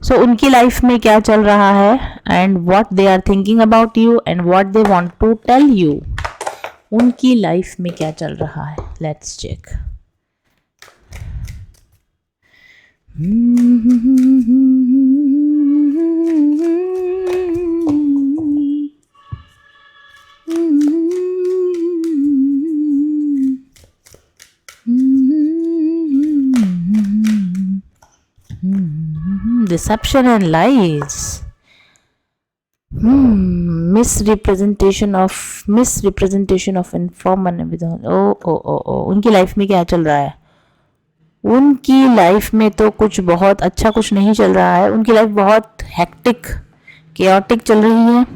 सो उनकी लाइफ में क्या चल रहा है and what they are thinking about you and what they want to tell you. उनकी लाइफ में क्या चल रहा है, let's check. Deception and lies. Misrepresentation of information. ओ उनकी लाइफ में क्या चल रहा है? उनकी लाइफ में तो कुछ बहुत अच्छा कुछ नहीं चल रहा है। उनकी लाइफ बहुत हेक्टिक केओटिक चल रही है।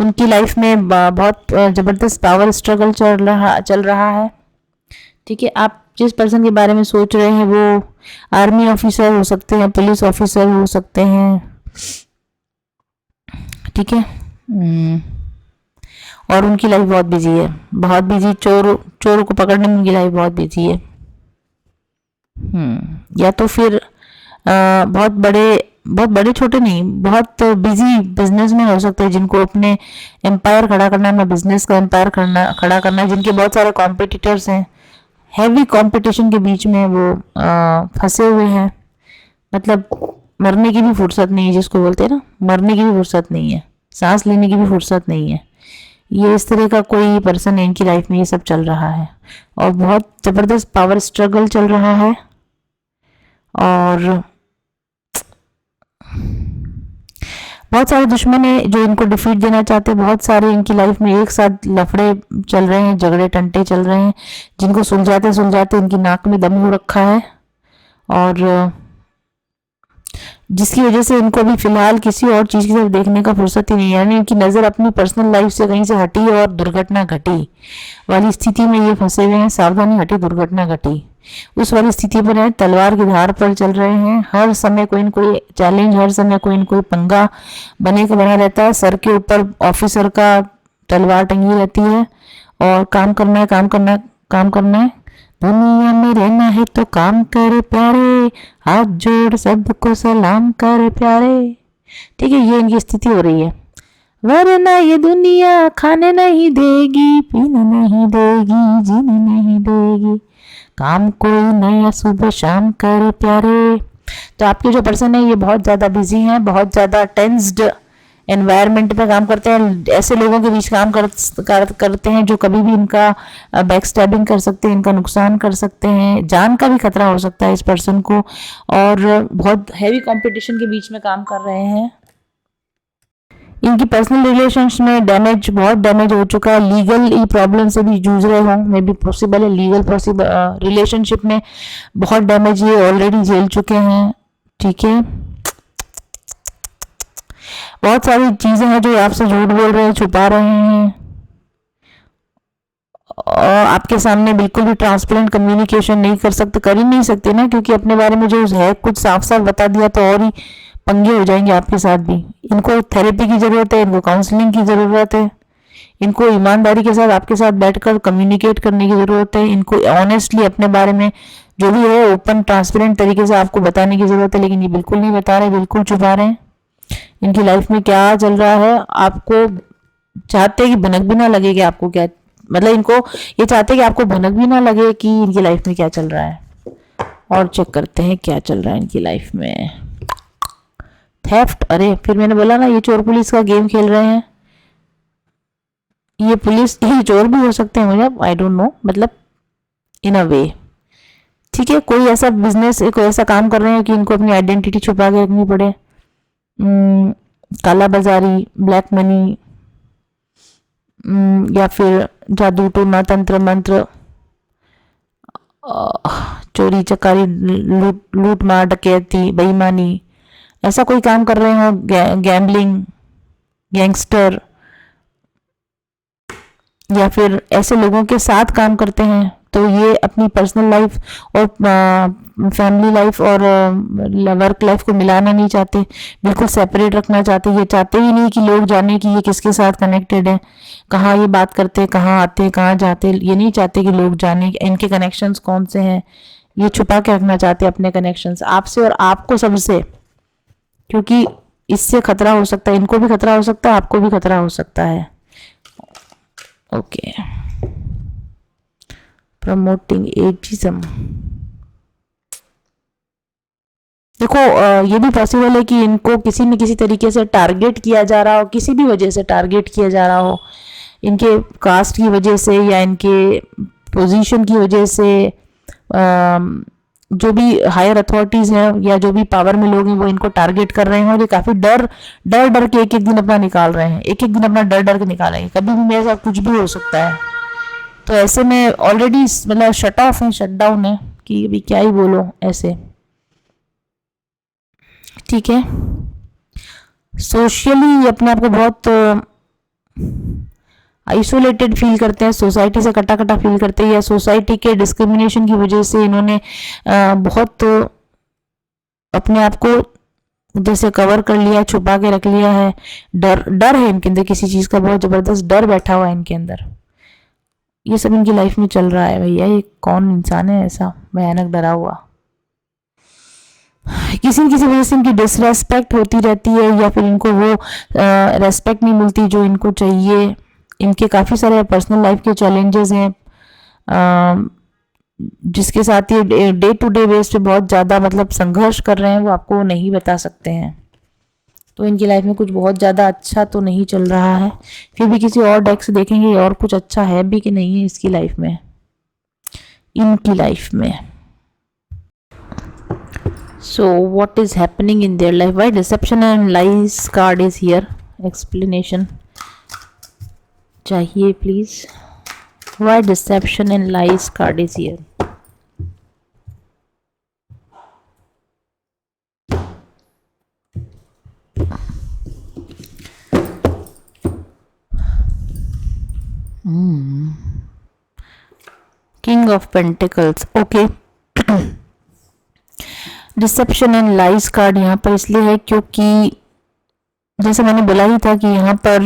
उनकी लाइफ में बहुत ज़बरदस्त पावर स्ट्रगल चल रहा है। ठीक है, आप जिस पर्सन के बारे में सोच रहे हैं वो आर्मी ऑफिसर हो सकते हैं, पुलिस ऑफिसर हो सकते हैं। ठीक है, और उनकी लाइफ बहुत बिजी है, बहुत बिजी। चोरों को पकड़ने में उनकी लाइफ बहुत बिजी है। या तो फिर बहुत बड़े छोटे नहीं, बहुत बिजी बिजनेस में हो सकते हैं, जिनको अपने एम्पायर खड़ा करना है, अपना बिजनेस का एम्पायर खड़ा करना है, जिनके बहुत सारे कॉम्पिटिटर्स हैं। हैवी कंपटीशन के बीच में वो फंसे हुए हैं। मतलब मरने की भी फुर्सत नहीं है, जिसको बोलते हैं ना, मरने की भी फुर्सत नहीं है, सांस लेने की भी फुर्सत नहीं है। ये इस तरह का कोई पर्सन है, इनकी लाइफ में ये सब चल रहा है। और बहुत ज़बरदस्त पावर स्ट्रगल चल रहा है। और बहुत सारे दुश्मन है जो इनको डिफीट देना चाहते हैं। बहुत सारे इनकी लाइफ में एक साथ लफड़े चल रहे हैं, झगड़े टंटे चल रहे हैं, जिनको सुलझाते सुलझाते इनकी नाक में दम हो रखा है। और जिसकी वजह से इनको भी फिलहाल किसी और चीज़ की तरफ देखने का फुर्सत ही नहीं है। यानी इनकी नज़र अपनी पर्सनल लाइफ से कहीं से हटी और दुर्घटना घटी वाली स्थिति में ये फंसे हुए हैं। सावधानी हटी, दुर्घटना घटी, उस वाली स्थिति पर है। तलवार की धार पर चल रहे हैं। हर समय कोई न कोई चैलेंज, हर समय कोई न कोई पंगा बना रहता है। सर के ऊपर ऑफिसर का तलवार टंगी रहती है और काम करना है, काम करना है, काम करना है। दुनिया में रहना है तो काम कर प्यारे, हाथ जोड़ सबको सलाम कर प्यारे। ठीक है, ये इनकी स्थिति हो रही है। वरना ये दुनिया खाने नहीं देगी, पीने नहीं देगी, जीने नहीं देगी। काम कोई नया सुबह शाम कर प्यारे। तो आपके जो पर्सन है ये बहुत ज़्यादा बिजी हैं, बहुत ज़्यादा टेंस्ड एनवायरनमेंट पे काम करते हैं। ऐसे लोगों के बीच काम करते हैं जो कभी भी इनका बैक स्टैबिंग कर सकते हैं, इनका नुकसान कर सकते हैं। जान का भी खतरा हो सकता है इस पर्सन को। और बहुत हैवी कंपटीशन के बीच में काम कर रहे हैं। इनकी पर्सनल रिलेशंस में बहुत डैमेज हो चुका है। लीगल प्रॉब्लम से भी जूझ रहे हों, मे बी पॉसिबल है। लीगल रिलेशनशिप में बहुत डैमेज ये ऑलरेडी झेल चुके हैं। ठीक है, बहुत सारी चीज़ें हैं जो आपसे झूठ बोल रहे हैं, छुपा रहे हैं, और आपके सामने बिल्कुल भी ट्रांसपेरेंट कम्युनिकेशन नहीं कर ही नहीं सकते ना, क्योंकि अपने बारे में जो है कुछ साफ साफ बता दिया तो और ही पंगे हो जाएंगे आपके साथ भी। इनको थेरेपी की ज़रूरत है, इनको काउंसलिंग की ज़रूरत है, इनको ईमानदारी के साथ आपके साथ बैठकर कम्युनिकेट करने की ज़रूरत है। इनको ऑनेस्टली अपने बारे में जो भी है ओपन ट्रांसपेरेंट तरीके से आपको बताने की ज़रूरत है, लेकिन ये बिल्कुल नहीं बता रहे, बिल्कुल छुपा रहे हैं। इनकी लाइफ में क्या चल रहा है, आपको चाहते हैं कि भनक भी ना लगे कि आपको क्या, मतलब इनको ये चाहते हैं कि आपको भनक भी ना लगे कि इनकी लाइफ में क्या चल रहा है। और चेक करते हैं क्या चल रहा है इनकी लाइफ में। थेफ्ट, अरे फिर मैंने बोला ना ये चोर पुलिस का गेम खेल रहे हैं। ये चोर भी हो सकते हैं, मुझे आई डोंट नो, मतलब इन अ वे। ठीक है, कोई ऐसा बिजनेस, कोई ऐसा काम कर रहे हैं कि इनको अपनी आइडेंटिटी छुपा के रखनी पड़े। काला बाजारी, ब्लैक मनी, या फिर जादू टोना तंत्र मंत्र, चोरी चकारी, लूट मार, डकैती, बेईमानी, ऐसा कोई काम कर रहे हो। गैम्बलिंग, गैंगस्टर, या फिर ऐसे लोगों के साथ काम करते हैं। तो ये अपनी पर्सनल लाइफ और फैमिली लाइफ और वर्क लाइफ को मिलाना नहीं चाहते, बिल्कुल सेपरेट रखना चाहते। ये चाहते ही नहीं कि लोग जाने कि ये किसके साथ कनेक्टेड है, कहाँ ये बात करते हैं, कहाँ आते हैं, कहाँ जाते हैं। ये नहीं चाहते कि लोग जाने इनके कनेक्शंस कौन से हैं। ये छुपा के रखना चाहते हैं अपने कनेक्शंस आपसे और आपको सबसे क्योंकि इससे खतरा हो सकता है, इनको भी खतरा हो सकता है, आपको भी खतरा हो सकता है। Okay, promoting ageism. देखो ये भी पॉसिबल है कि इनको किसी न किसी तरीके से टारगेट किया जा रहा हो, किसी भी वजह से टारगेट किया जा रहा हो, इनके कास्ट की वजह से या इनके पोजीशन की वजह से। जो भी हायर अथॉरिटीज़ हैं या जो भी पावर में लोग हैं वो इनको टारगेट कर रहे हैं, और ये काफ़ी डर डर डर के एक एक दिन अपना निकाल रहे हैं, एक एक दिन अपना डर डर के निकालेंगे, कभी भी मेरे साथ कुछ भी हो सकता है। तो ऐसे में ऑलरेडी मतलब शट ऑफ है, शट डाउन है कि अभी क्या ही बोलो ऐसे। ठीक है, सोशली अपने आप को बहुत आइसोलेटेड फील करते हैं, सोसाइटी से कटा कटा फील करते हैं, या सोसाइटी के डिस्क्रिमिनेशन की वजह से इन्होंने बहुत अपने आप को जैसे कवर कर लिया, छुपा के रख लिया है। डर डर है इनके अंदर, किसी चीज़ का बहुत ज़बरदस्त डर बैठा हुआ है इनके अंदर। ये सब इनकी लाइफ में चल रहा है। भैया ये कौन इंसान है ऐसा भयानक डरा हुआ? किसी न किसी वजह से इनकी डिसरेस्पेक्ट होती रहती है, या फिर इनको वो रेस्पेक्ट नहीं मिलती जो इनको चाहिए। इनके काफ़ी सारे पर्सनल लाइफ के चैलेंजेस हैं, जिसके साथ ये डे टू डे बेस पे बहुत ज़्यादा मतलब संघर्ष कर रहे हैं, वो आपको नहीं बता सकते हैं। तो इनकी लाइफ में कुछ बहुत ज़्यादा अच्छा तो नहीं चल रहा है। फिर भी किसी और डेस्क देखेंगे और कुछ अच्छा है भी कि नहीं है इसकी लाइफ में, इनकी लाइफ में। So what is happening in their life? Why deception and lies card is here? Explanation चाहिए please. Why deception and lies card is here? King of Pentacles. Okay. Dissipation and lies card यहाँ पर इसलिए है क्योंकि जैसे मैंने बोला ही था कि यहाँ पर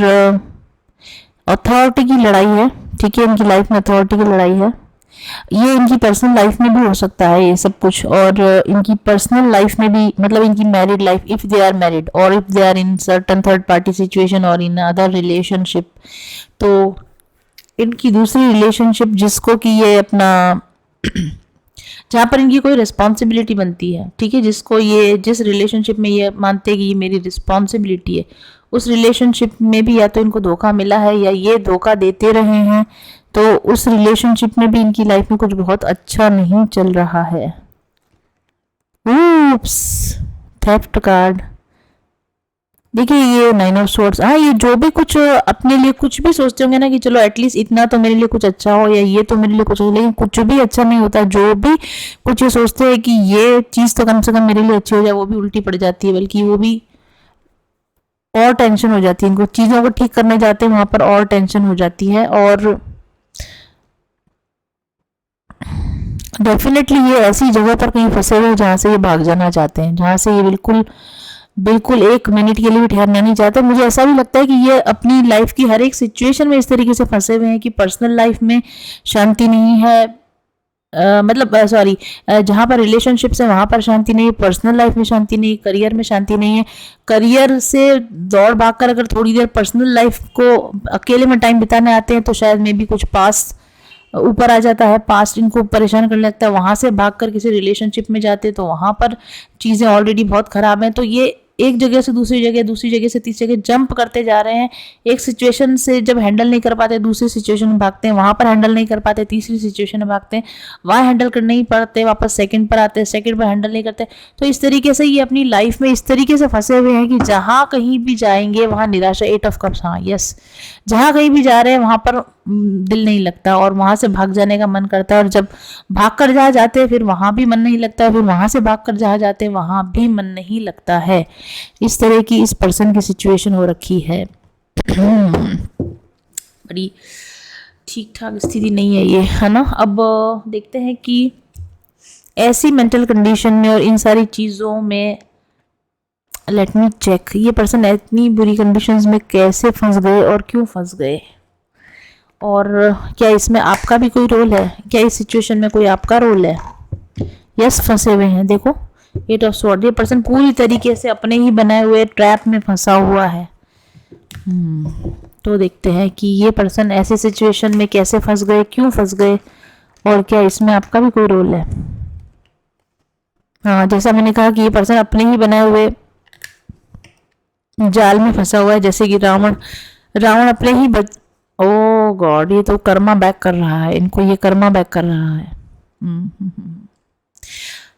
अथॉरिटी की लड़ाई है। ठीक है, इनकी लाइफ में अथॉरिटी की लड़ाई है। ये इनकी पर्सनल लाइफ में भी हो सकता है ये सब कुछ, और इनकी पर्सनल लाइफ में भी, मतलब इनकी married life, if they are married और if they are in certain third party situation और इन अदर रिलेशनशिप, तो इनकी दूसरी रिलेशनशिप जिसको कि ये अपना जहाँ पर इनकी कोई रिस्पॉन्सिबिलिटी बनती है, ठीक है, जिसको ये जिस रिलेशनशिप में ये मानते हैं कि ये मेरी रिस्पॉन्सिबिलिटी है, उस रिलेशनशिप में भी या तो इनको धोखा मिला है या ये धोखा देते रहे हैं, तो उस रिलेशनशिप में भी इनकी लाइफ में कुछ बहुत अच्छा नहीं चल रहा है। Oops, theft card. देखिए ये 9 ऑफ स्वॉर्ड्स। हाँ, ये जो भी कुछ अपने लिए कुछ भी सोचते होंगे ना कि चलो एटलीस्ट इतना तो मेरे लिए कुछ अच्छा हो, या ये तो मेरे लिए कुछ हो, लेकिन कुछ भी अच्छा नहीं होता। जो भी कुछ ये सोचते हैं कि ये चीज़ तो कम से कम मेरे लिए अच्छी हो जाए, वो भी उल्टी पड़ जाती है, बल्कि वो भी और टेंशन हो जाती है। इनको चीज़ों को ठीक करने जाते हैं वहाँ पर और टेंशन हो जाती है। और डेफिनेटली ये ऐसी जगह पर कहीं फंसे हुए जहाँ से ये भाग जाना चाहते हैं, जहाँ से ये बिल्कुल बिल्कुल एक मिनट के लिए भी ठहरना नहीं चाहते। मुझे ऐसा भी लगता है कि ये अपनी लाइफ की हर एक सिचुएशन में इस तरीके से फंसे हुए हैं कि पर्सनल लाइफ में शांति नहीं है, मतलब सॉरी, जहाँ पर रिलेशनशिप्स है वहाँ पर शांति नहीं है, पर्सनल लाइफ में शांति नहीं है, करियर में शांति नहीं है। करियर से दौड़ भाग कर अगर थोड़ी देर पर्सनल लाइफ को अकेले में टाइम बिताने आते हैं तो शायद मे भी कुछ पास ऊपर आ जाता है, पास्ट इनको परेशान करने लगता है। वहाँ से भागकर किसी रिलेशनशिप में जाते हैं तो वहाँ पर चीज़ें ऑलरेडी बहुत ख़राब हैं। तो ये एक जगह से दूसरी जगह, दूसरी जगह से तीसरी जगह जंप करते जा रहे हैं। एक सिचुएशन से जब हैंडल नहीं कर पाते दूसरी सिचुएशन में भागते हैं, वहाँ पर हैंडल नहीं कर पाते तीसरी सिचुएशन में भागते हैं, वहाँ हैंडल कर नहीं पाते वापस सेकंड पर आते हैं, सेकंड पर हैंडल नहीं करते। तो इस तरीके से ये अपनी लाइफ में इस तरीके से फंसे हुए हैं कि जहाँ कहीं भी जाएंगे वहाँ निराशा। 8 ऑफ कप्स, हाँ यस, जहाँ कहीं भी जा रहे हैं वहाँ पर दिल नहीं लगता और वहाँ से भाग जाने का मन करता है। और जब भाग कर जहाँ जाते हैं फिर वहाँ भी मन नहीं लगता है, फिर वहाँ से भाग कर जहाँ जाते हैं वहाँ भी मन नहीं लगता है। इस तरह की इस पर्सन की सिचुएशन हो रखी है। बड़ी ठीक ठाक स्थिति नहीं है ये, है ना। अब देखते हैं कि ऐसी मेंटल कंडीशन में और इन सारी चीज़ों में, लेट मी चेक, ये पर्सन इतनी बुरी कंडीशंस में कैसे फंस गए और क्यों फंस गए, और क्या इसमें आपका भी कोई रोल है, क्या इस सिचुएशन में कोई आपका रोल है। यस, फंसे हुए हैं। देखो एट ऑफ स्वॉर्ड, ये पर्सन पूरी तरीके से अपने ही बनाए हुए ट्रैप में फंसा हुआ है। तो देखते हैं कि ये पर्सन ऐसे सिचुएशन में कैसे फंस गए, क्यों फंस गए, और क्या इसमें आपका भी कोई रोल है। हाँ, जैसा मैंने कहा कि ये पर्सन अपने ही बनाए हुए जाल में फंसा हुआ है, जैसे कि रावण रावण अपने ही ओ गॉड, ये तो कर्मा बैक कर रहा है इनको, ये कर्मा बैक कर रहा है।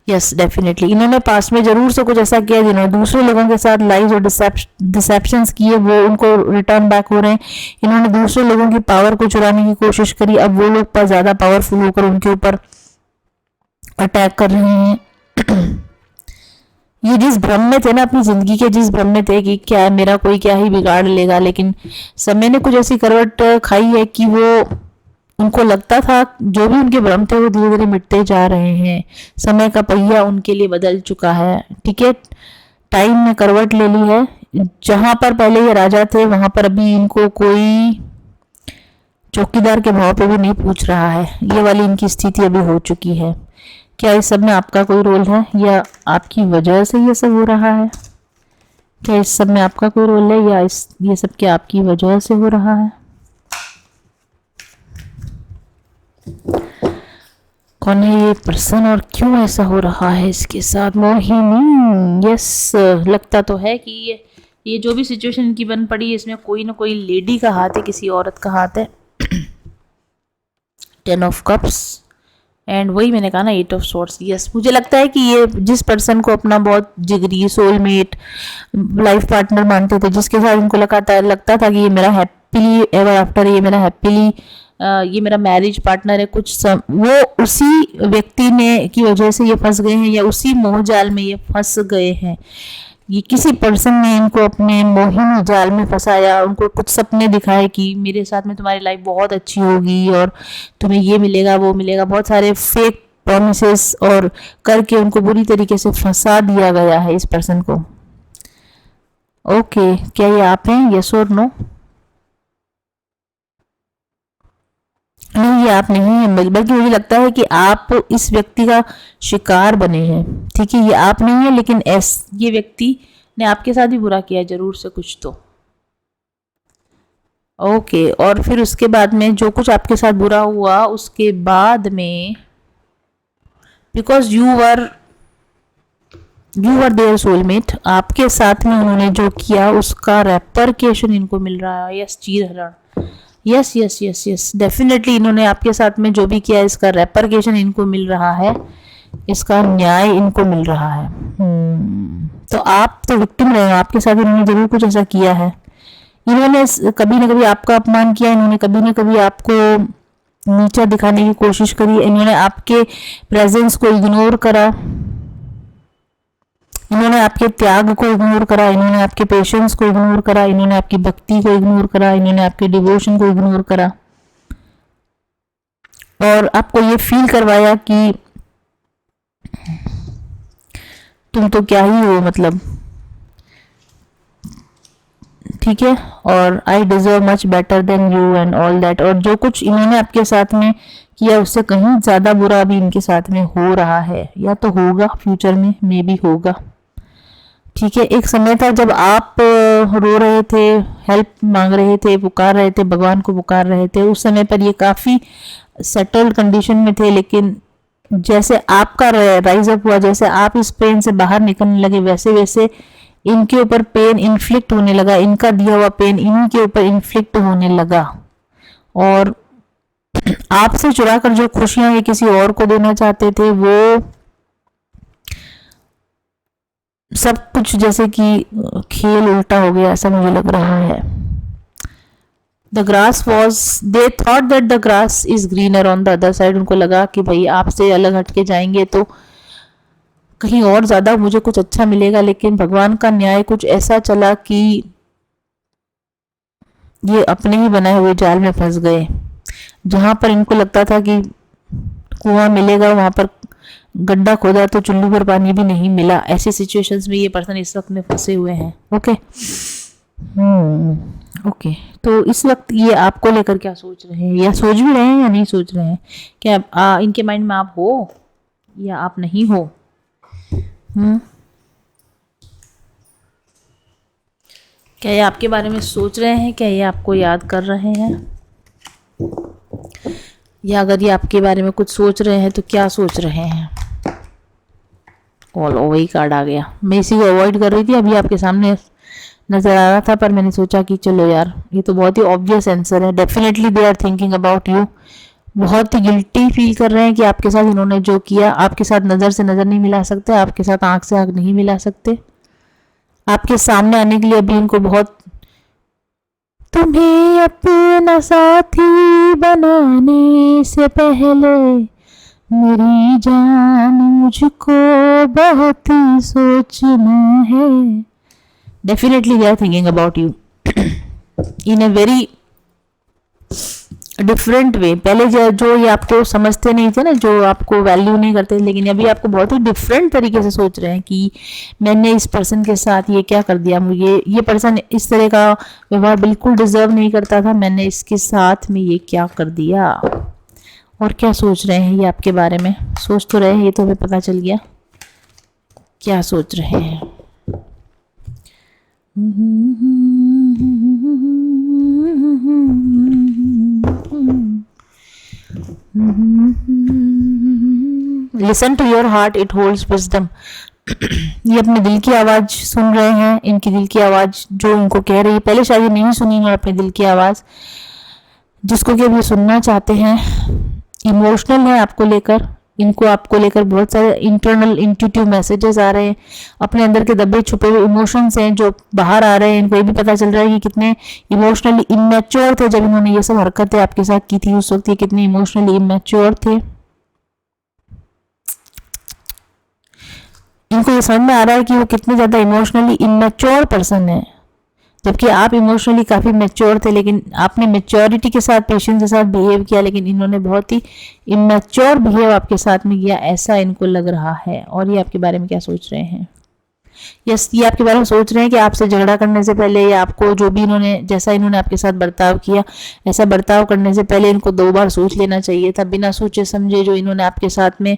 यस डेफिनेटली इन्होंने पास्ट में जरूर से कुछ ऐसा किया जिन्होंने दूसरे लोगों के साथ लाइज और डिसेप्शंस किए, वो उनको रिटर्न बैक हो रहे हैं। इन्होंने दूसरे लोगों की पावर को चुराने की कोशिश करी, अब वो लोग पर ज़्यादा पावरफुल होकर उनके ऊपर अटैक कर रहे हैं। ये जिस भ्रम में थे ना, अपनी ज़िंदगी के जिस भ्रम में थे कि क्या मेरा कोई क्या ही बिगाड़ लेगा, लेकिन समय ने कुछ ऐसी करवट खाई है कि वो उनको लगता था जो भी उनके भ्रम थे वो धीरे धीरे मिटते जा रहे हैं। समय का पहिया उनके लिए बदल चुका है। ठीक है, टाइम ने करवट ले ली है। जहां पर पहले ये राजा थे वहां पर अभी इनको कोई चौकीदार के भाव पे भी नहीं पूछ रहा है। ये वाली इनकी स्थिति अभी हो चुकी है। क्या इस सब में आपका कोई रोल है या आपकी वजह से ये सब हो रहा है? क्या इस सब में आपका कोई रोल है या ये सब क्या आपकी वजह से हो रहा है? कौन है ये पर्सन और क्यों ऐसा हो रहा है इसके साथ? मोहिनी, यस, लगता तो है कि ये जो भी सिचुएशन इनकी बन पड़ी है इसमें कोई ना कोई लेडी का हाथ है, किसी औरत का हाथ है। 10 ऑफ कप्स एंड वही मैंने कहा ना, 8 ऑफ स्वॉर्ड्स। यस, मुझे लगता है कि ये जिस पर्सन को अपना बहुत जिगरी सोलमेट लाइफ पार्टनर मानते थे, जिसके साथ इनको लगता था कि ये मेरा हैप्पीली एवर आफ्टर, ये मेरा हैप्पीली ये मेरा मैरिज पार्टनर है, वो उसी व्यक्ति ने की वजह से ये फंस गए हैं या उसी मोह जाल में ये फंस गए हैं। ये किसी पर्सन ने इनको अपने मोहिनी जाल में फंसाया, उनको कुछ सपने दिखाए कि मेरे साथ में तुम्हारी लाइफ बहुत अच्छी होगी और तुम्हें ये मिलेगा वो मिलेगा, बहुत सारे फेक प्रॉमिसेस और करके उनको बुरी तरीके से फंसा दिया गया है इस पर्सन को। ओके, क्या ये आप हैं? यस और नो? नहीं, ये आप नहीं है, बल्कि मुझे लगता है कि आप इस व्यक्ति का शिकार बने हैं। ठीक है, ये आप नहीं है, लेकिन ये व्यक्ति ने आपके साथ ही बुरा किया जरूर से कुछ तो। ओके, और फिर उसके बाद में जो कुछ आपके साथ बुरा हुआ उसके बाद में, because you were their soulmate, आपके साथ में उन्होंने जो किया उसका रेपरकेशन इनको मिल रहा है। यस, चीरहरण, yes yes yes yes, definitely इन्होंने आपके साथ में जो भी किया इसका रेपरकेशन इनको मिल रहा है, इसका न्याय इनको मिल रहा है। तो आप तो विक्टिम रहे, आपके साथ इन्होंने जरूर कुछ ऐसा किया है। इन्होंने कभी ना कभी आपका अपमान किया, इन्होंने कभी ना कभी आपको नीचा दिखाने की कोशिश करी, इन्होंने आपके प्रेजेंस को इग्नोर करा, इन्होंने आपके त्याग को इग्नोर करा, इन्होंने आपके पेशेंस को इग्नोर करा, इन्होंने आपकी भक्ति को इग्नोर करा, इन्होंने आपके डिवोशन को इग्नोर करा और आपको ये फील करवाया कि तुम तो क्या ही हो, मतलब ठीक है, और I deserve much better than you and all that. और जो कुछ इन्होंने आपके साथ में किया उससे कहीं ज़्यादा बुरा अभी इनके साथ में हो रहा है, या तो होगा फ्यूचर में, मे बी होगा। ठीक है, एक समय था जब आप रो रहे थे, हेल्प मांग रहे थे, पुकार रहे थे, भगवान को पुकार रहे थे, उस समय पर ये काफ़ी सेटल्ड कंडीशन में थे, लेकिन जैसे आपका राइज अप हुआ, जैसे आप इस पेन से बाहर निकलने लगे, वैसे वैसे इनके ऊपर पेन इन्फ्लिक्ट होने लगा, इनका दिया हुआ पेन इनके ऊपर इन्फ्लिक्ट होने लगा। और आपसे चुरा कर जो खुशियां ये किसी और को देना चाहते थे, वो सब कुछ जैसे कि खेल उल्टा हो गया, ऐसा मुझे लग रहा है। The grass was, they thought that the grass is greener on the other side. उनको लगा कि भाई आपसे अलग हटके जाएंगे तो कहीं और ज़्यादा मुझे कुछ अच्छा मिलेगा, लेकिन भगवान का न्याय कुछ ऐसा चला कि ये अपने ही बनाए हुए जाल में फंस गए। जहाँ पर इनको लगता था कि कुआं मिलेगा, वहाँ पर गड्ढा खोदा तो चुल्लू पर पानी भी नहीं मिला। ऐसी सिचुएशंस में ये पर्सन इस वक्त में फंसे हुए हैं। ओके, ओके, तो इस वक्त ये आपको लेकर क्या सोच रहे हैं, या सोच भी रहे हैं या नहीं सोच रहे हैं? क्या इनके माइंड में आप हो या आप नहीं हो? क्या ये आपके बारे में सोच रहे हैं? क्या ये आपको याद कर रहे हैं? या अगर ये आपके बारे में कुछ सोच रहे हैं तो क्या सोच रहे हैं? ऑल वही कार्ड आ गया। मैं इसी को अवॉइड कर रही थी, अभी आपके सामने नजर आ रहा था, पर मैंने सोचा कि चलो यार, ये तो बहुत ही ऑब्वियस आंसर है। Definitely they are thinking about you. बहुत ही गिल्टी फील कर रहे हैं कि आपके साथ इन्होंने जो किया, आपके साथ नज़र से नज़र नहीं मिला सकते, आपके साथ आंख से आंख नहीं मिला सकते। आपके सामने आने के लिए अभी इनको बहुत, तुम्हें अपना साथी बनाने से पहले मेरी जान मुझको बहुत सोचना है। Definitely they are thinking about you in a very different way. पहले जो ये आपको समझते नहीं थे ना, जो आपको वैल्यू नहीं करते, लेकिन अभी आपको बहुत ही डिफरेंट तरीके से सोच रहे हैं कि मैंने इस पर्सन के साथ ये क्या कर दिया, मुझे ये पर्सन इस तरह का व्यवहार बिल्कुल डिजर्व नहीं करता था, मैंने इसके साथ में ये क्या कर दिया। और क्या सोच रहे हैं ये आपके बारे में? सोच तो रहे हैं, ये तो हमें पता चल गया क्या सोच रहे हैं। Listen to your heart, it holds wisdom. ये अपने दिल की आवाज़ सुन रहे हैं, इनकी दिल की आवाज़ जो इनको कह रही है। पहले शायद ये नहीं सुनी है अपने दिल की आवाज़, जिसको कि अब ये सुनना चाहते हैं। इमोशनल है आपको लेकर, इनको आपको लेकर बहुत सारे इंटरनल इंट्यूटिव मैसेजेस आ रहे हैं। अपने अंदर के दबे छुपे हुए इमोशंस हैं जो बाहर आ रहे हैं। इनको ये भी पता चल रहा है कि कितने इमोशनली इमेच्योर थे जब इन्होंने ये सब हरकतें आपके साथ की थी। उस वक्त ये कितने इमोशनली इमेच्योर थे। इनको ये समझ में आ रहा है कि वो कितने ज़्यादा इमोशनली इमेच्योर पर्सन है, जबकि आप इमोशनली काफ़ी मैच्योर थे, लेकिन आपने मैच्योरिटी के साथ, पेशेंस के साथ बिहेव किया, लेकिन इन्होंने बहुत ही इमेच्योर बिहेव आपके साथ में किया, ऐसा इनको लग रहा है। और ये आपके बारे में क्या सोच रहे हैं? यस, ये आपके बारे में सोच रहे हैं कि आपसे झगड़ा करने से पहले, या आपको जो भी इन्होंने, जैसा इन्होंने आपके साथ बर्ताव किया, ऐसा बर्ताव करने से पहले इनको 2 बार सोच लेना चाहिए था। बिना सोचे समझे जो इन्होंने आपके साथ में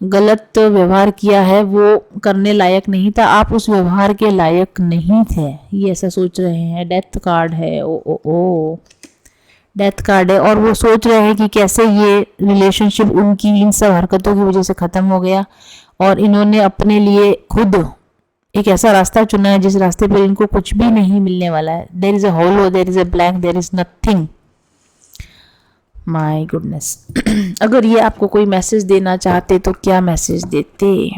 गलत व्यवहार किया है वो करने लायक नहीं था, आप उस व्यवहार के लायक नहीं थे, ये ऐसा सोच रहे हैं। डेथ कार्ड है, ओ डेथ कार्ड है। और वो सोच रहे हैं कि कैसे ये रिलेशनशिप उनकी इन सब हरकतों की वजह से ख़त्म हो गया, और इन्होंने अपने लिए खुद एक ऐसा रास्ता चुना है जिस रास्ते पर इनको कुछ भी नहीं मिलने वाला है। There is a hollow, there is a blank, there is nothing. My goodness. अगर ये आपको कोई मैसेज देना चाहते तो क्या मैसेज देते?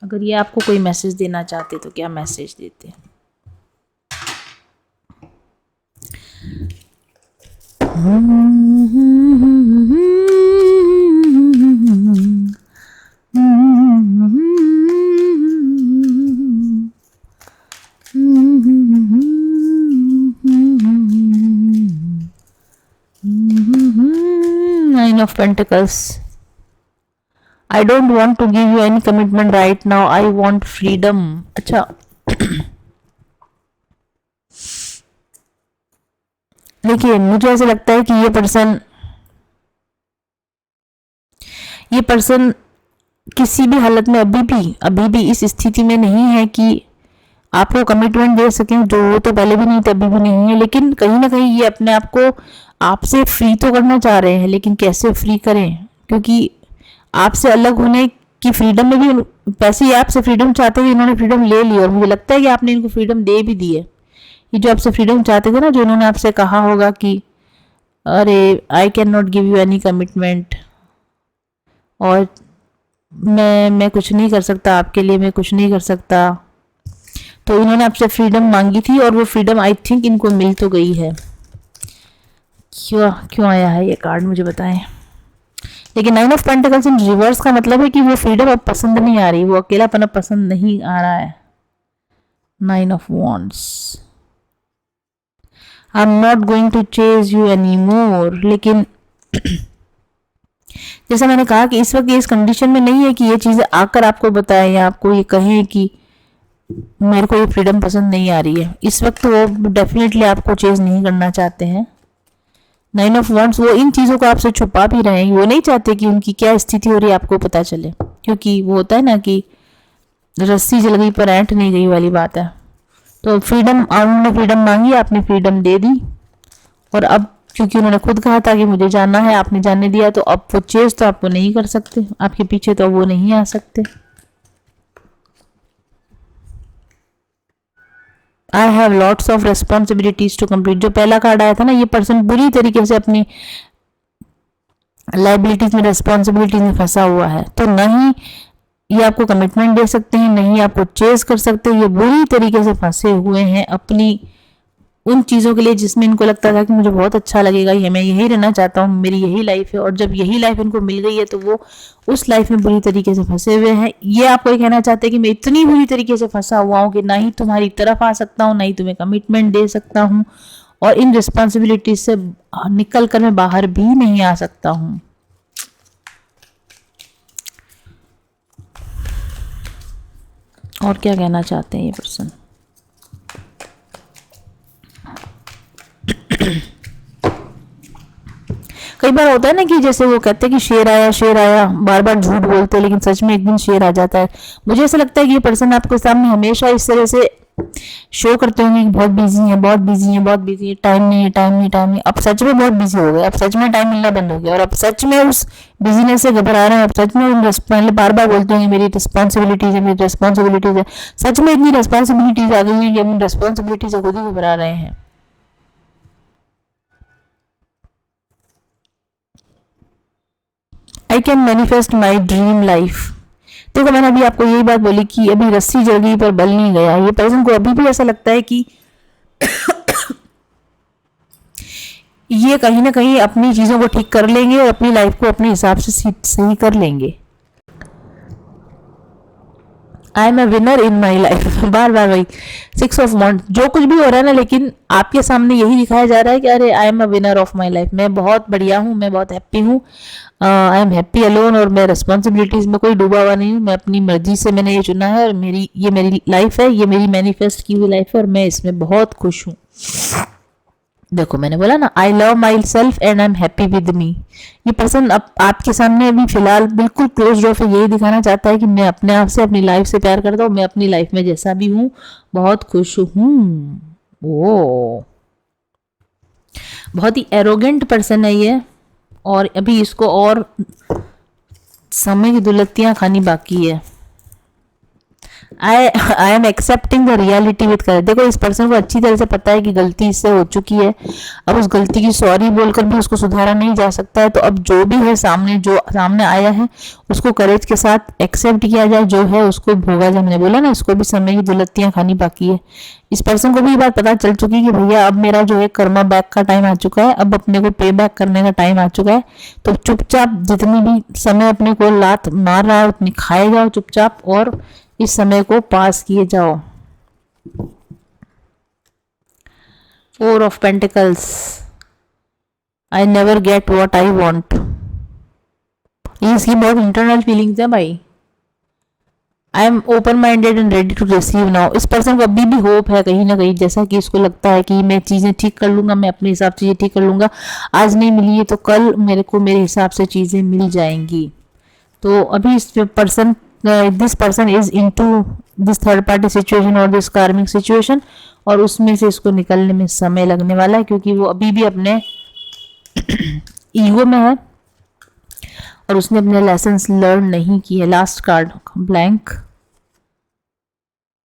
अगर ये आपको कोई मैसेज देना चाहते तो क्या मैसेज देते? Nine of Pentacles. I don't want to give you any commitment right now. I want freedom. अच्छा, देखिए मुझे ऐसा लगता है कि ये पर्सन किसी भी हालत में अभी भी इस स्थिति में नहीं है कि आपको कमिटमेंट दे सकें। जो वो तो पहले भी नहीं थे, अभी भी नहीं है, लेकिन कहीं ना कहीं ये अपने आप को आपसे फ्री तो करना चाह रहे हैं, लेकिन कैसे फ्री करें? क्योंकि आपसे अलग होने की फ्रीडम में भी, पैसे ही आपसे फ्रीडम चाहते थे, इन्होंने फ्रीडम ले ली, और मुझे लगता है कि आपने इनको फ्रीडम दे भी दी है। ये जो आपसे फ्रीडम चाहते थे ना, जो इन्होंने आपसे कहा होगा कि अरे I can not give you any commitment, और मैं कुछ नहीं कर सकता आपके लिए, मैं कुछ नहीं कर सकता, तो इन्होंने आपसे फ्रीडम मांगी थी, और वो फ्रीडम आई थिंक इनको मिल तो गई है। क्यों आया है ये कार्ड, मुझे बताएं। लेकिन 9 ऑफ पेंटिकल्स इन रिवर्स का मतलब है कि वो फ्रीडम अब पसंद नहीं आ रही, वो अकेलापन अब पसंद नहीं आ रहा है। 9 of wands, I am not going to chase you any more. लेकिन जैसा मैंने कहा कि इस वक्त ये इस कंडीशन में नहीं है कि ये चीज़ें आकर आपको बताएं या आपको ये कहें कि मेरे को ये फ्रीडम पसंद नहीं आ रही है। इस वक्त वो डेफिनेटली आपको चेज नहीं करना चाहते हैं। 9 ऑफ वॉन्ड्स, वो इन चीज़ों को आपसे छुपा भी रहे हैं, वो नहीं चाहते कि उनकी क्या स्थिति हो रही है आपको पता चले, क्योंकि वो होता है ना कि रस्सी जल गई पर ऐंठ नहीं गई वाली बात है। तो फ्रीडम, उन्होंने फ्रीडम मांगी, आपने फ्रीडम दे दी, और अब क्योंकि उन्होंने खुद कहा था कि मुझे जाना है, आपने जाने दिया, तो अब वो चेज तो आपको नहीं कर सकते, आपके पीछे तो वो नहीं आ सकते। I have lots of responsibilities to complete, जो पहला कार्ड आया था ना, ये पर्सन बुरी तरीके से अपनी लाइबिलिटीज में, रिस्पॉन्सिबिलिटीज में फंसा हुआ है। तो नहीं ये आपको कमिटमेंट दे सकते हैं, नहीं आपको चेज कर सकते, ये बुरी तरीके से फंसे हुए हैं अपनी उन चीज़ों के लिए जिसमें इनको लगता था कि मुझे बहुत अच्छा लगेगा, ये मैं यही रहना चाहता हूँ, मेरी यही लाइफ है, और जब यही लाइफ इनको मिल गई है तो वो उस लाइफ में बुरी तरीके से फंसे हुए हैं। ये आपको ये कहना चाहते हैं कि मैं इतनी बुरी तरीके से फंसा हुआ हूँ कि ना ही तुम्हारी तरफ आ सकता हूँ, ना ही तुम्हें कमिटमेंट दे सकता हूँ, और इन रिस्पॉन्सिबिलिटीज से निकल कर मैं बाहर भी नहीं आ सकता हूँ। और क्या कहना चाहते हैं ये पर्सन? कई बार होता है ना कि जैसे वो कहते हैं कि शेर आया, बार बार झूठ बोलते हैं, लेकिन सच में एक दिन शेर आ जाता है। मुझे ऐसा लगता है कि ये पर्सन आपके सामने हमेशा इस तरह से शो करते होंगे कि बहुत बिजी है, बहुत बिजी है, बहुत बिजी है, टाइम नहीं है, टाइम नहीं, टाइम नहीं। अब सच में बहुत बिजी हो गए, अब सच में टाइम मिलना बंद हो गया, और अब सच में उस बिजीनेस से घबरा रहे हैं, अब सच में पहले बार बार बोलते हैं मेरी रिस्पॉन्सिबिलिटीज है, मेरी रिस्पॉन्सिबिलिटीज है। सच में इतनी रिस्पॉन्सिबिलिटीज आ गई है कि हम रिस्पॉन्सिबिलिटीज से खुद ही घबरा रहे हैं। I can manifest my dream life. देखो मैंने अभी आपको यही बात बोली कि अभी रस्सी जल गई पर बल नहीं गया। ये पर्सन को अभी भी ऐसा लगता है कि ये कहीं ना कहीं अपनी चीज़ों को ठीक कर लेंगे और अपनी लाइफ को अपने हिसाब से सही कर लेंगे। I am a winner in my life. बार बार वही 6 ऑफ वांड, जो कुछ भी हो रहा है ना, लेकिन आपके सामने यही दिखाया जा रहा है कि अरे I am a winner of my life, मैं बहुत बढ़िया हूँ, मैं बहुत हैप्पी हूँ, आई एम हैप्पी अलोन, और मैं रिस्पॉन्सिबिलिटीज में कोई डूबा हुआ नहीं हूँ, मैं अपनी मर्जी से मैंने ये चुना है, और ये मेरी लाइफ है, ये मेरी मैनिफेस्ट की हुई लाइफ है, और मैं इसमें बहुत खुश हूँ। देखो मैंने बोला ना, I love my self and I am happy with me. ये पर्सन आपके सामने अभी फिलहाल बिल्कुल क्लोज ऑफ है, यही दिखाना चाहता है कि मैं अपने आप से, अपनी लाइफ से प्यार करता हूँ, मैं अपनी लाइफ में जैसा भी हूँ बहुत खुश हूँ। ओ बहुत ही एरोगेंट पर्सन है ये, और अभी इसको और समय की दुलत्तियां खानी बाकी है। I am accepting the reality with courage. देखो इस पर्सन को अच्छी तरह से पता है कि गलती इससे हो चुकी है, अब उस गलती की सॉरी बोलकर भी उसको सुधारा नहीं जा सकता है, तो अब जो भी है जो सामने आया है उसको करेज के साथ एक्सेप्ट किया जाए, जो है उसको भोगा जाए। मैंने बोला ना, इसको भी समय की दुलत्तियां खानी बाकी है। इस पर्सन को भी ये बात पता चल चुकी है कि भैया अब मेरा जो है कर्मा बैक का टाइम आ चुका है, अब अपने को पे बैक करने का टाइम आ चुका है। तो चुपचाप जितनी भी समय अपने को लात मार रहा है उतनी खाए जाओ चुपचाप, और इस समय को पास किए जाओ। 4 of pentacles, I never get what I want. ये इसकी बहुत इंटरनल फीलिंग्स है भाई। I am open minded and ready to receive now. इस पर्सन को अभी भी होप है कहीं ना कहीं, जैसा कि इसको लगता है कि मैं चीज़ें ठीक कर लूंगा, मैं अपने हिसाब से ये ठीक कर लूंगा, आज नहीं मिली है तो कल मेरे को मेरे हिसाब से चीज़ें मिल जाएंगी। तो अभी इस person this person is into this third party situation और दिस कार्मिक सिचुएशन, और उसमें से इसको निकलने में समय लगने वाला है, क्योंकि वो अभी भी अपने ईगो में है और उसने अपने लेसन्स लर्न नहीं किए। Last card blank.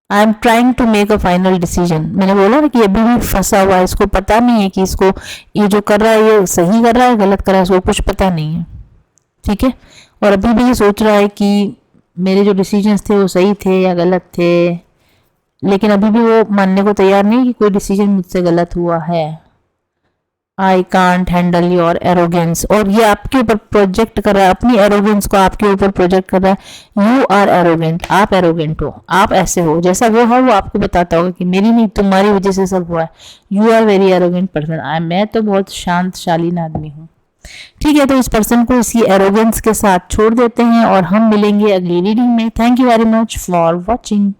I am trying to make a final decision. मैंने बोला ना कि अभी भी फंसा हुआ है, इसको पता नहीं है कि इसको ये जो कर रहा है ये सही कर रहा है गलत कर रहा है, इसको कुछ पता नहीं है, ठीक है। और अभी भी ये सोच रहा है कि मेरे जो डिसीजंस थे वो सही थे या गलत थे, लेकिन अभी भी वो मानने को तैयार नहीं कि कोई डिसीजन मुझसे गलत हुआ है। I can't handle your arrogance, और ये आपके ऊपर प्रोजेक्ट कर रहा है, अपनी एरोगेंस को आपके ऊपर प्रोजेक्ट कर रहा है। यू आर एरोगेंट, आप एरोगेंट हो, आप ऐसे हो, जैसा वो है वो आपको बताता होगा कि मेरी नहीं तुम्हारी वजह से सब हुआ है। You are very arrogant person. मैं तो बहुत शांत शालीन आदमी हूँ, ठीक है। तो इस पर्सन को इसकी एरोगेंस के साथ छोड़ देते हैं और हम मिलेंगे अगली रीडिंग में। Thank you very much for watching.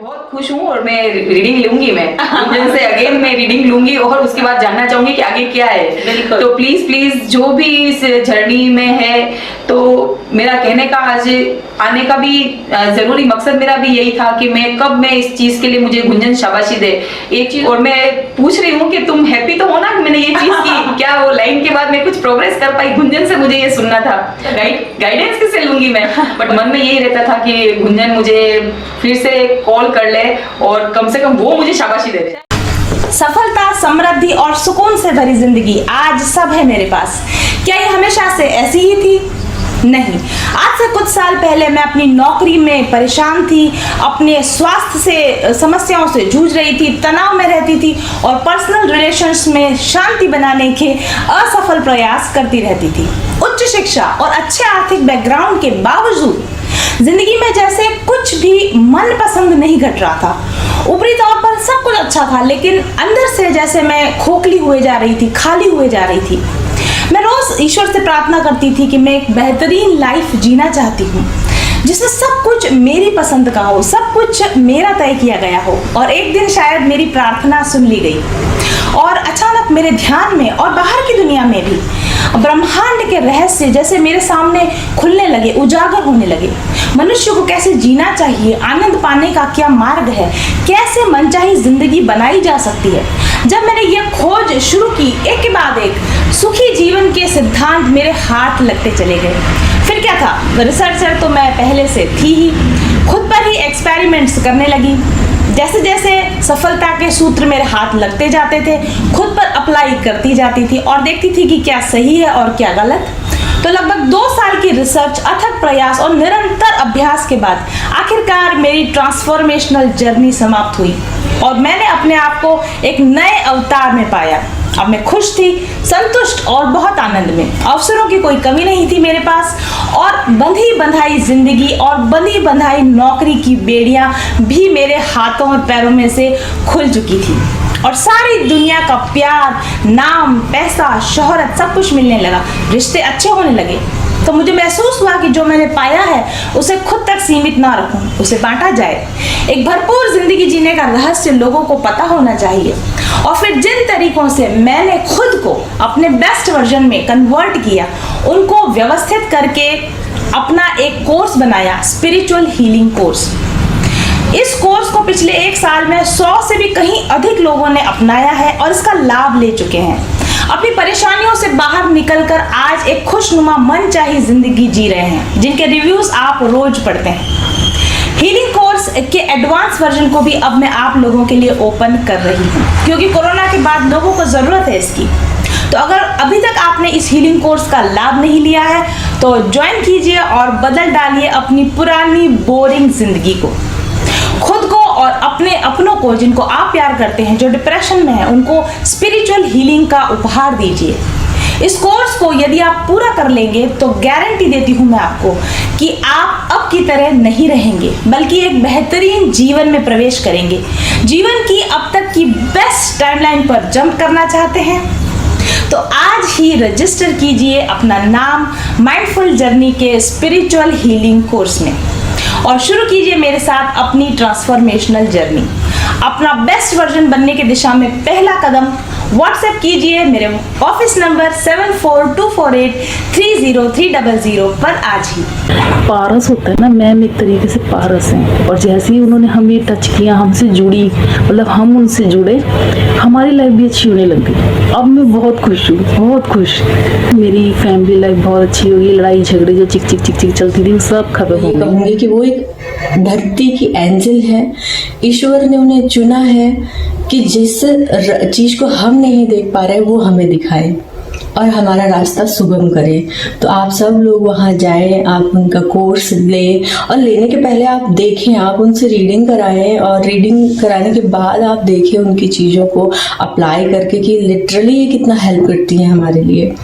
बहुत खुश हूँ और मैं रीडिंग लूंगी, मैं गुंजन से अगेन मैं रीडिंग लूंगी और उसके बाद जानना चाहूंगी कि आगे क्या है। तो प्लीज जो भी इस जर्नी में है, तो मेरा कहने का आज आने का भी जरूरी मकसद मेरा भी यही था कि मैं इस चीज के लिए मुझे गुंजन शाबाशी दे एक चीज। और मैं पूछ रही हूँ कि तुम हैप्पी तो हो ना कि मैंने ये चीज की? क्या वो लाइन के बाद मैं कुछ प्रोग्रेस कर पाई? गुंजन से मुझे ये सुनना था, गाइडेंस किससे लूंगी मैं? बट मन में यही रहता था कि गुंजन मुझे फिर से कॉल कर ले और कम से कम वो मुझे शाबाशी दे दे। सफलता, समृद्धि और सुकून से भरी जिंदगी आज सब है मेरे पास। क्या ये हमेशा से ऐसी ही थी? नहीं। आज से कुछ साल पहले मैं अपनी नौकरी में परेशान थी, अपने स्वास्थ्य से समस्याओं से जूझ रही थी, तनाव में रहती थी और पर्सनल रिलेशंस में शांति बनाने के असफल प्रयास करती रहती थी। उच्च शिक्षा और अच्छे आर्थिक बैकग्राउंड के बावजूद जिंदगी में जैसे कुछ भी मन पसंद नहीं घट रहा था। ऊपरी तौर पर सब कुछ अच्छा था, लेकिन अंदर से जैसे मैं खोखली हुए जा रही थी, खाली हुए जा रही थी। मैं रोज ईश्वर से प्रार्थना करती थी कि मैं एक बेहतरीन लाइफ जीना चाहती हूँ, जिसमें सब कुछ मेरी पसंद का हो, सब कुछ मेरा तय किया गया हो। और एक दिन शायद मेरी प्रार्थना सुन ली गई और अचानक मेरे ध्यान में और बाहर की दुनिया में भी ब्रह्मांड के रहस्य जैसे मेरे सामने खुलने लगे, उजागर होने लगे। मनुष्य को कैसे जीना चाहिए, आनंद पाने का क्या मार्ग है, कैसे मनचाही जिंदगी बनाई जा सकती है। जब मैंने यह खोज शुरू की, एक के बाद एक सुखी जीवन के सिद्धांत मेरे हाथ लगते चले गए। फिर क्या था, रिसर्चर तो मैं पहले से थी ही। खुद पर ही एक्सपेरिमेंट्स करने लगी। जैसे जैसे सफलता के सूत्र मेरे हाथ लगते जाते थे, खुद पर अप्लाई करती जाती थी और देखती थी कि क्या सही है और क्या गलत। तो लगभग 2 साल की रिसर्च, अथक प्रयास और निरंतर अभ्यास के बाद आखिरकार मेरी ट्रांसफॉर्मेशनल जर्नी समाप्त हुई और मैंने अपने आप को एक नए अवतार में पाया। अब मैं खुश थी, संतुष्ट और बहुत आनंद में। अवसरों की कोई कमी नहीं थी मेरे पास और बंधी बंधाई जिंदगी और बंधी बंधाई नौकरी की बेड़ियां भी मेरे हाथों और पैरों में से खुल चुकी थी और सारी दुनिया का प्यार, नाम, पैसा, शोहरत सब कुछ मिलने लगा। रिश्ते अच्छे होने लगे। तो मुझे महसूस हुआ कि जो मैंने पाया है उसे खुद तक सीमित ना रखूं, उसे बांटा जाए। एक भरपूर जिंदगी जीने का रहस्य लोगों को पता होना चाहिए। और फिर जिन तरीकों से मैंने खुद को अपने बेस्ट वर्जन में कन्वर्ट किया, उनको व्यवस्थित करके अपना एक कोर्स बनाया, स्पिरिचुअल हीलिंग कोर्स। इस कोर्स को पिछले 1 साल में 100 से भी कहीं अधिक लोगों ने अपनाया है और इसका लाभ ले चुके हैं। अपनी परेशानियों से बाहर निकलकर आज एक खुशनुमा मनचाही जिंदगी जी रहे हैं, जिनके रिव्यूज आप रोज पढ़ते हैं। हीलिंग कोर्स के एडवांस वर्जन को भी अब मैं आप लोगों के लिए ओपन कर रही हूँ, क्योंकि कोरोना के बाद लोगों को जरूरत है इसकी। तो अगर अभी तक आपने इस हीलिंग कोर्स का लाभ नहीं लिया है तो ज्वाइन कीजिए और बदल डालिए अपनी पुरानी बोरिंग जिंदगी को। खुद को और अपने अपनों को, जिनको आप प्यार करते हैं, जो डिप्रेशन में है, उनको स्पिरिचुअल हीलिंग का उपहार दीजिए। इस कोर्स को यदि आप पूरा कर लेंगे तो गारंटी देती हूँ मैं आपको कि आप अब की तरह नहीं रहेंगे, बल्कि एक बेहतरीन जीवन में प्रवेश करेंगे। जीवन की अब तक की बेस्ट टाइमलाइन पर जंप करना चाहते हैं तो आज ही रजिस्टर कीजिए अपना नाम माइंडफुल जर्नी के स्पिरिचुअल हीलिंग कोर्स में और शुरू कीजिए मेरे साथ अपनी ट्रांसफॉर्मेशनल जर्नी। अपना बेस्ट वर्जन बनने की दिशा में पहला कदम व्हाट्सएप कीजिए मेरे ऑफिस नंबर 7424830300 पर आज ही। पारस होता है ना, मैम एक तरीके से पारस हैं और जैसे ही उन्होंने हमें टच किया, हमसे जुड़ी, मतलब हम उनसे जुड़े, हमारी लाइफ भी अच्छी होने लग गई। अब मैं बहुत खुश हूँ, बहुत खुश। मेरी फैमिली लाइफ बहुत अच्छी हो गई। लड़ाई झगड़े जो चिक चिक चिक चिक चलती थी वो सब खत्म हो गई। कहूँगी कि वो एक धरती की एंजल है। ईश्वर ने उन्हें चुना है कि जिस चीज को हम नहीं देख पा रहे वो हमें दिखाए और हमारा रास्ता सुगम करे। तो आप सब लोग वहाँ जाएं, आप उनका कोर्स लें और लेने के पहले आप देखें, आप उनसे रीडिंग कराएं और रीडिंग कराने के बाद आप देखें उनकी चीज़ों को अप्लाई करके कि लिटरली ये कितना हेल्प करती हैं हमारे लिए।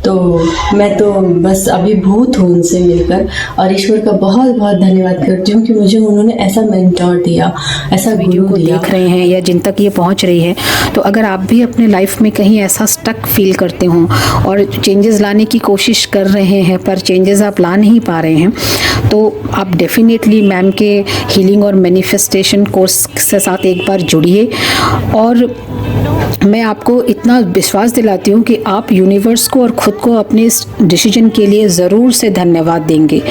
तो मैं तो बस अभिभूत हूँ उनसे मिलकर, और ईश्वर का बहुत बहुत धन्यवाद करती हूँ कि मुझे उन्होंने ऐसा मेंटोर दिया, ऐसा वीडियो गुरु को दिया। देख रहे हैं या जिन तक ये पहुंच रही है, तो अगर आप भी अपने लाइफ में कहीं ऐसा स्टक फील करते हो और चेंजेस लाने की कोशिश कर रहे हैं पर चेंजेस आप ला नहीं पा रहे हैं, तो आप डेफिनेटली मैम के हीलिंग और मैनिफेस्टेशन कोर्स के साथ एक बार जुड़िए। और मैं आपको इतना विश्वास दिलाती हूँ कि आप यूनिवर्स को और ख़ुद को अपने इस डिसीजन के लिए ज़रूर से धन्यवाद देंगे।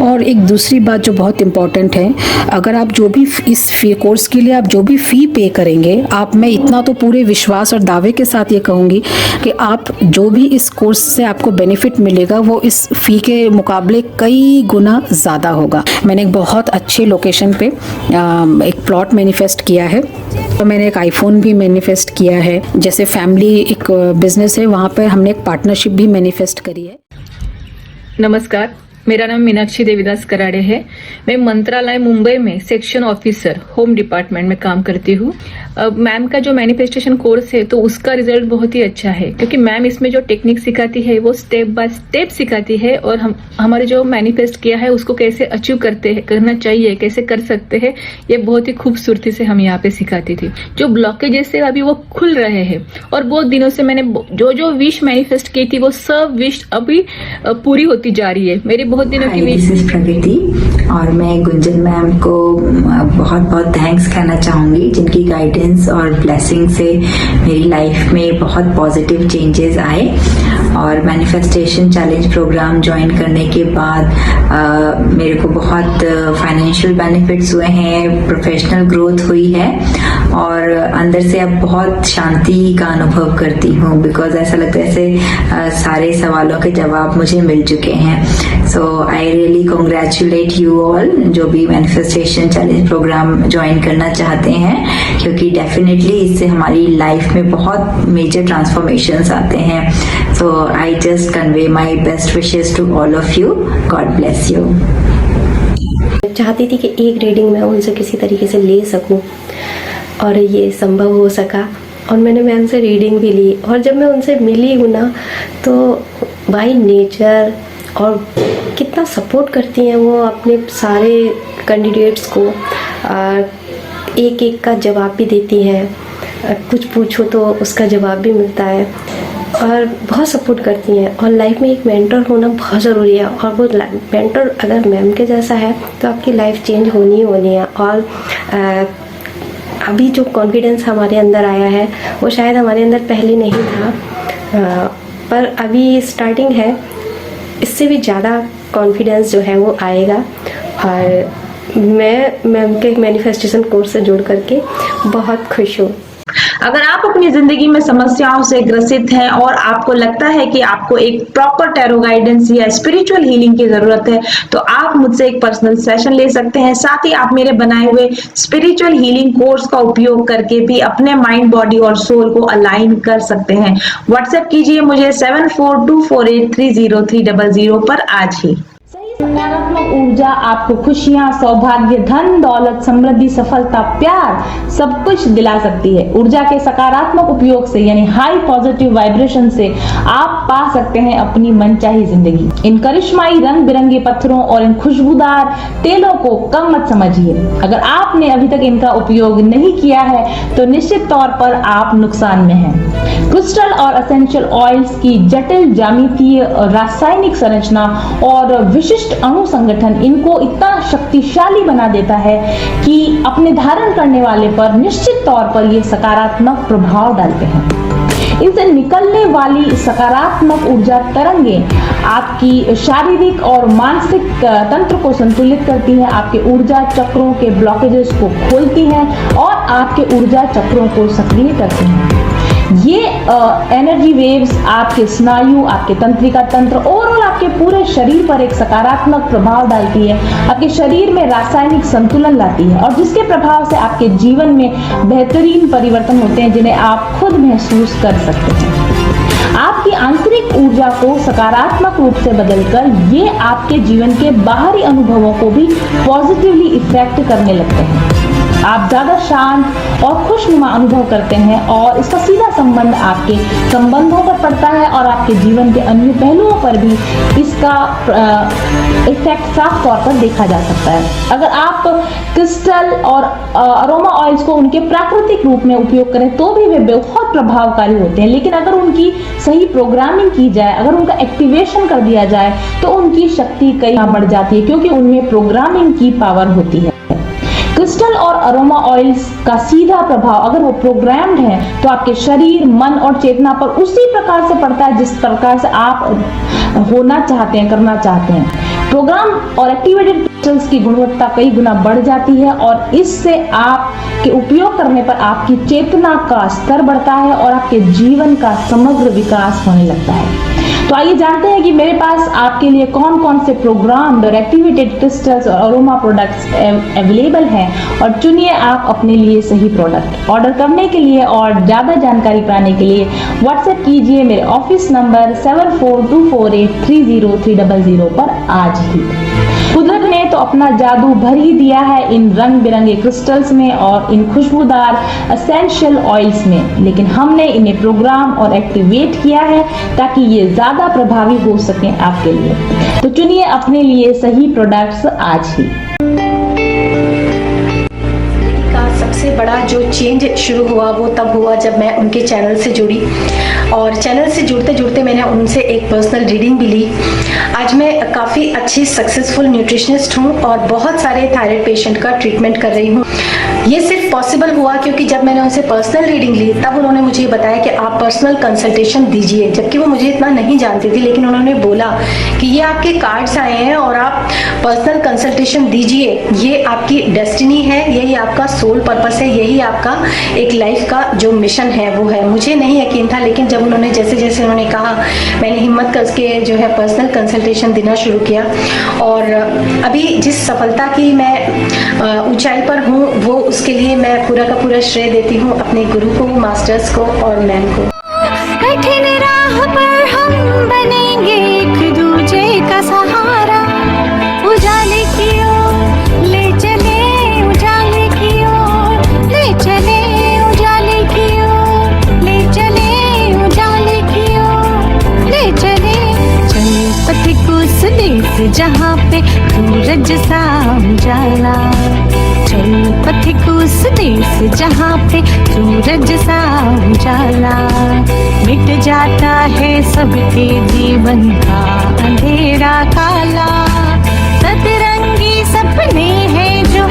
और एक दूसरी बात जो बहुत इम्पॉर्टेंट है, अगर आप जो भी इस फी कोर्स के लिए आप जो भी फ़ी पे करेंगे, आप, मैं इतना तो पूरे विश्वास और दावे के साथ ये कहूँगी कि आप जो भी इस कोर्स से आपको बेनिफिट मिलेगा वो इस फ़ी के मुकाबले कई गुना ज़्यादा होगा। मैंने एक बहुत अच्छे लोकेशन पे एक प्लॉट मैनिफेस्ट किया है, तो मैंने एक आईफोन भी मैनिफेस्ट किया है। जैसे फैमिली एक बिजनेस है, वहाँ पर हमने एक पार्टनरशिप भी मैनिफेस्ट करी है। नमस्कार, मेरा नाम मीनाक्षी देवीदास कराड़े है। मैं मंत्रालय मुंबई में सेक्शन ऑफिसर होम डिपार्टमेंट में काम करती हूँ। मैम का जो मैनिफेस्टेशन कोर्स है तो उसका रिजल्ट बहुत ही अच्छा है, क्योंकि मैम इसमें जो टेक्निक सिखाती है वो स्टेप बाय स्टेप सिखाती है, और हम हमारे जो मैनिफेस्ट किया है उसको कैसे अचीव करना चाहिए, कैसे कर सकते हैं, ये बहुत ही खूबसूरती से हम यहाँ पे सिखाती थी। जो ब्लॉकेजेस है अभी वो खुल रहे हैं, और बहुत दिनों से मैंने जो विश मैनिफेस्ट की थी वो सब विश अभी पूरी होती जा रही है। मेरी बहुत दिनों की विश। दिस इज प्रकृति, और मैं गुंजन मैम को बहुत बहुत थैंक्स कहना चाहूँगी, जिनकी गाइडेंस और ब्लेसिंग से मेरी लाइफ में बहुत पॉजिटिव चेंजेस आए। और मैनिफेस्टेशन चैलेंज प्रोग्राम ज्वाइन करने के बाद मेरे को बहुत फाइनेंशियल बेनिफिट्स हुए हैं, प्रोफेशनल ग्रोथ हुई है, और अंदर से अब बहुत शांति का अनुभव करती हूँ, बिकॉज ऐसा लगता है जैसे सारे सवालों के जवाब मुझे मिल चुके हैं। So I really congratulate you all जो भी मैनिफेस्टेशन चैलेंज प्रोग्राम ज्वाइन करना चाहते हैं, क्योंकि डेफिनेटली इससे हमारी लाइफ में बहुत मेजर ट्रांसफॉर्मेशंस आते हैं। So I just convey my best wishes to all of you. God bless you. चाहती थी कि एक रीडिंग मैं उनसे किसी तरीके से ले सकूं, और ये संभव हो सका, और मैंने मैम से रीडिंग भी ली। और जब मैं उनसे मिली हूँ ना, तो बाय नेचर और कितना सपोर्ट करती हैं वो अपने सारे कैंडिडेट्स को, एक एक का जवाब भी देती हैं, कुछ पूछो तो उसका जवाब भी मिलता है, और बहुत सपोर्ट करती हैं। और लाइफ में एक मेंटर होना बहुत ज़रूरी है, और वो मेंटर अगर मैम के जैसा है तो आपकी लाइफ चेंज होनी ही होनी है। और अभी जो कॉन्फिडेंस हमारे अंदर आया है वो शायद हमारे अंदर पहले नहीं था, पर अभी स्टार्टिंग है, इससे भी ज़्यादा कॉन्फिडेंस जो है वो आएगा। और मैं मैम के मैनिफेस्टेशन कोर्स से जुड़ करके बहुत खुश हूँ। अगर आप अपनी जिंदगी में समस्याओं से ग्रसित हैं और आपको लगता है कि आपको एक प्रॉपर टैरो गाइडेंस या स्पिरिचुअल हीलिंग की जरूरत है, तो आप मुझसे एक पर्सनल सेशन ले सकते हैं। साथ ही आप मेरे बनाए हुए स्पिरिचुअल हीलिंग कोर्स का उपयोग करके भी अपने माइंड, बॉडी और सोल को अलाइन कर सकते हैं। व्हाट्सएप कीजिए मुझे 7424830300 पर आज ही। सकारात्मक ऊर्जा आपको खुशियां, सौभाग्य, धन, दौलत, समृद्धि, सफलता, प्यार सब कुछ दिला सकती है। ऊर्जा के सकारात्मक उपयोग से यानी हाई पॉजिटिव वाइब्रेशन से आप पा सकते हैं अपनी मनचाही जिंदगी। इन करिश्माई रंग बिरंगे पत्थरों और इन खुशबूदार तेलों को कम मत समझिए। अगर आपने अभी तक इनका उपयोग नहीं किया है तो निश्चित तौर पर आप नुकसान में हैं। क्रिस्टल और एसेंशियल ऑयल्स की जटिल ज्यामितीय, रासायनिक संरचना और विशिष्ट अणु संगठन इनको इतना शक्तिशाली बना देता है कि अपने धारण करने वाले पर निश्चित तौर पर ये सकारात्मक प्रभाव डालते हैं। इनसे निकलने वाली सकारात्मक ऊर्जा तरंगे आपकी शारीरिक और मानसिक तंत्र को संतुलित करती हैं, आपके ऊर्जा चक्रों के ब्लॉकेजेस को खोलती हैं और आपके ऊर्जा चक्रों को सक्रिय करती हैं। ये एनर्जी वेव्स आपके स्नायु, आपके तंत्रिका तंत्र, ओवरऑल आपके पूरे शरीर पर एक सकारात्मक प्रभाव डालती है, आपके शरीर में रासायनिक संतुलन लाती है, और जिसके प्रभाव से आपके जीवन में बेहतरीन परिवर्तन होते हैं जिन्हें आप खुद महसूस कर सकते हैं। आपकी आंतरिक ऊर्जा को सकारात्मक रूप से बदलकर ये आपके जीवन के बाहरी अनुभवों को भी पॉजिटिवली इफेक्ट करने लगते हैं। आप ज़्यादा शांत और खुशनुमा अनुभव करते हैं और इसका सीधा संबंध आपके संबंधों पर पड़ता है और आपके जीवन के अन्य पहलुओं पर भी इसका इफेक्ट साफ तौर पर देखा जा सकता है। अगर आप क्रिस्टल और अरोमा ऑयल्स को उनके प्राकृतिक रूप में उपयोग करें तो भी वे बहुत प्रभावकारी होते हैं, लेकिन अगर उनकी सही प्रोग्रामिंग की जाए, अगर उनका एक्टिवेशन कर दिया जाए तो उनकी शक्ति कई गुना बढ़ जाती है, क्योंकि उनमें प्रोग्रामिंग की पावर होती है। क्रिस्टल और अरोमा ऑयल्स का सीधा प्रभाव अगर वो प्रोग्राम्ड है तो आपके शरीर, मन और चेतना पर उसी प्रकार से पड़ता है जिस प्रकार से आप होना चाहते हैं, करना चाहते हैं। प्रोग्राम और एक्टिवेटेड क्रिस्टल्स की गुणवत्ता कई गुना बढ़ जाती है और इससे आपके उपयोग करने पर आपकी चेतना का स्तर बढ़ता है और आपके जीवन का समग्र विकास होने लगता है। तो आइए जानते हैं कि मेरे पास आपके लिए कौन कौन से प्रोग्राम्ड और एक्टिवेटेड क्रिस्टल्स और अरोमा प्रोडक्ट्स अवेलेबल हैं और चुनिए आप अपने लिए सही प्रोडक्ट। ऑर्डर करने के लिए और ज़्यादा जानकारी पाने के लिए व्हाट्सएप कीजिए मेरे ऑफिस नंबर 7424830300 पर आज ही। कुदरत ने तो अपना जादू भर ही दिया है इन रंग बिरंगे क्रिस्टल्स में और इन खुशबूदार एसेंशियल ऑयल्स में, लेकिन हमने इन्हें प्रोग्राम और एक्टिवेट किया है ताकि ये ज्यादा प्रभावी हो सकें आपके लिए। तो चुनिए अपने लिए सही प्रोडक्ट्स आज ही। सबसे बड़ा जो चेंज शुरू हुआ वो तब हुआ जब मैं उनके चैनल से जुड़ी और चैनल से जुड़ते जुड़ते मैंने उनसे एक पर्सनल रीडिंग भी ली। आज मैं काफ़ी अच्छी सक्सेसफुल न्यूट्रिशनिस्ट हूँ और बहुत सारे थायराइड पेशेंट का ट्रीटमेंट कर रही हूँ। ये सिर्फ पॉसिबल हुआ क्योंकि जब मैंने उनसे पर्सनल रीडिंग ली तब उन्होंने मुझे बताया कि आप पर्सनल कंसल्टेशन दीजिए, जबकि वो मुझे इतना नहीं जानती थी, लेकिन उन्होंने बोला कि ये आपके कार्ड्स आए हैं और आप पर्सनल कंसल्टेशन दीजिए, ये आपकी डेस्टिनी है, यही आपका सोल पर्पस है, यही आपका एक लाइफ का जो मिशन है वो है। मुझे नहीं यकीन था, लेकिन जब उन्होंने जैसे जैसे उन्होंने कहा मैंने हिम्मत करके जो है पर्सनल कंसल्टेशन देना शुरू किया और अभी जिस सफलता की मैं ऊंचाई पर हूँ वो उसके लिए मैं पूरा का पूरा श्रेय देती हूँ अपने गुरु को, मास्टर्स को और मैम को। कठिन राह पर हम बनेंगे एक दूजे का सहारा, उजाले की ओर ले चले, उजाले की ओर ले चले, उजाले की ओर ले चले, उजाले की ओर ले चले। चले पथिक उस देश जहाँ पे सूरज सा उजाला, चल पथिक उस देश जहाँ पे सूरज सा उजाला, मिट जाता है सबके जीवन का अंधेरा काला, सतरंगी सपने हैं जो